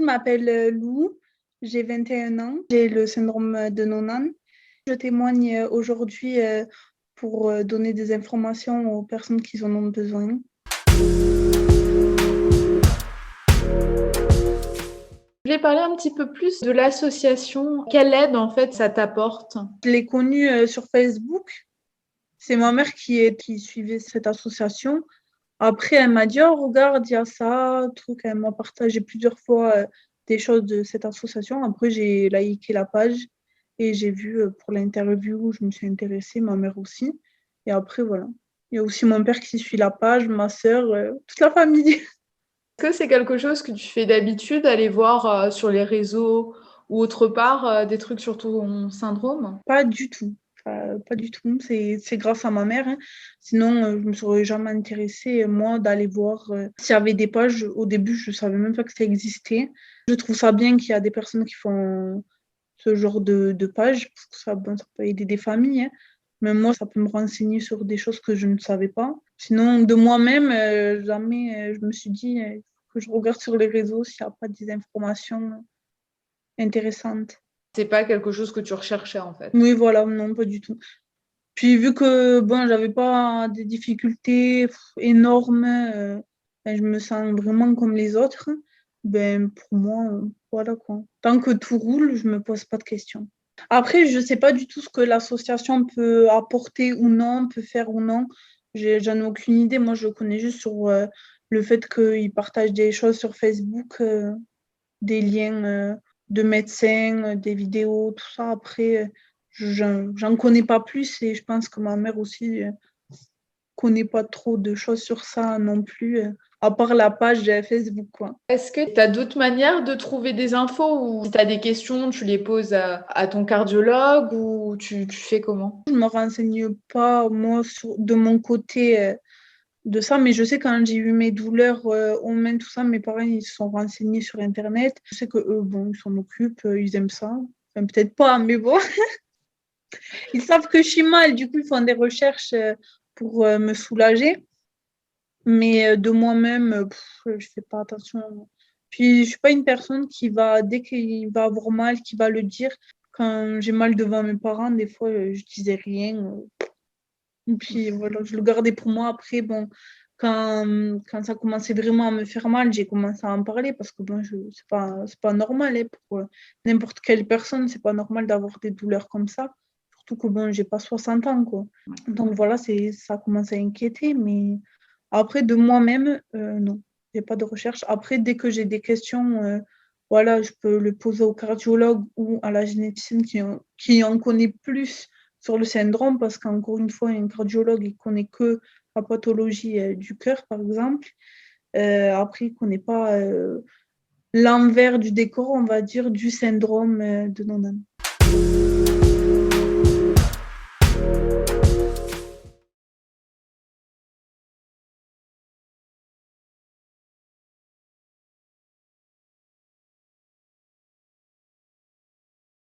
je m'appelle Lou, j'ai 21 ans, j'ai le syndrome de Noonan. Je témoigne aujourd'hui pour donner des informations aux personnes qui en ont besoin. Je voulais parler un petit peu plus de l'association. Quelle aide, en fait, ça t'apporte? Je l'ai connue sur Facebook. C'est ma mère qui suivait cette association. Après, elle m'a dit, oh, regarde, il y a ça, truc. Elle m'a partagé plusieurs fois des choses de cette association. Après, j'ai liké la page et j'ai vu pour l'interview, je me suis intéressée, ma mère aussi. Et après, voilà. Il y a aussi mon père qui suit la page, ma sœur, toute la famille. Est-ce que c'est quelque chose que tu fais d'habitude, aller voir sur les réseaux ou autre part des trucs sur ton syndrome? Pas du tout. Pas du tout. C'est grâce à ma mère, hein. Sinon, je me serais jamais intéressée, moi, d'aller voir s'il y avait des pages. Au début, je savais même pas que ça existait. Je trouve ça bien qu'il y a des personnes qui font ce genre de pages, parce que ça, bon, ça peut aider des familles, hein. Mais moi, ça peut me renseigner sur des choses que je ne savais pas. Sinon, de moi-même, jamais je me suis dit que je regarde sur les réseaux s'il n'y a pas des informations intéressantes. C'est pas quelque chose que tu recherchais, en fait. Oui, voilà, non, pas du tout. Puis vu que bon, j'avais pas des difficultés énormes, ben, je me sens vraiment comme les autres, ben pour moi, voilà quoi. Tant que tout roule, je me pose pas de questions. Après, je sais pas du tout ce que l'association peut apporter ou non, peut faire ou non. J'en ai aucune idée. Moi, je le connais juste sur le fait qu'ils partagent des choses sur Facebook, des liens de médecins, des vidéos, tout ça. Après, j'en connais pas plus et je pense que ma mère aussi connaît pas trop de choses sur ça non plus, à part la page de Facebook, quoi. Est-ce que tu as d'autres manières de trouver des infos ou si tu as des questions, tu les poses à ton cardiologue ou tu fais comment? Je me renseigne pas, moi, de mon côté, de ça, mais je sais quand j'ai eu mes douleurs aux mains, tout ça, mes parents, ils se sont renseignés sur Internet. Je sais que eux, bon, ils s'en occupent, ils aiment ça. Enfin, peut-être pas, mais bon. Ils savent que je suis mal, du coup, ils font des recherches pour me soulager. Mais de moi-même, je fais pas attention. Puis, je suis pas une personne qui va, dès qu'il va avoir mal, qui va le dire. Quand j'ai mal devant mes parents, des fois, je disais rien. Et puis, voilà, je le gardais pour moi. Après, bon, quand ça commençait vraiment à me faire mal, j'ai commencé à en parler parce que bon, c'est pas normal, hein, pour n'importe quelle personne. C'est pas normal d'avoir des douleurs comme ça. Surtout que bon, j'ai pas 60 ans, quoi. Donc voilà, ça commence à inquiéter. Mais après, de moi-même, non, j'ai pas de recherche. Après, dès que j'ai des questions, voilà, je peux le poser au cardiologue ou à la généticienne qui en connaît plus sur le syndrome, parce qu'encore une fois, un cardiologue, il connaît que la pathologie du cœur, par exemple. Après, il ne connaît pas l'envers du décor, on va dire, du syndrome de Noonan.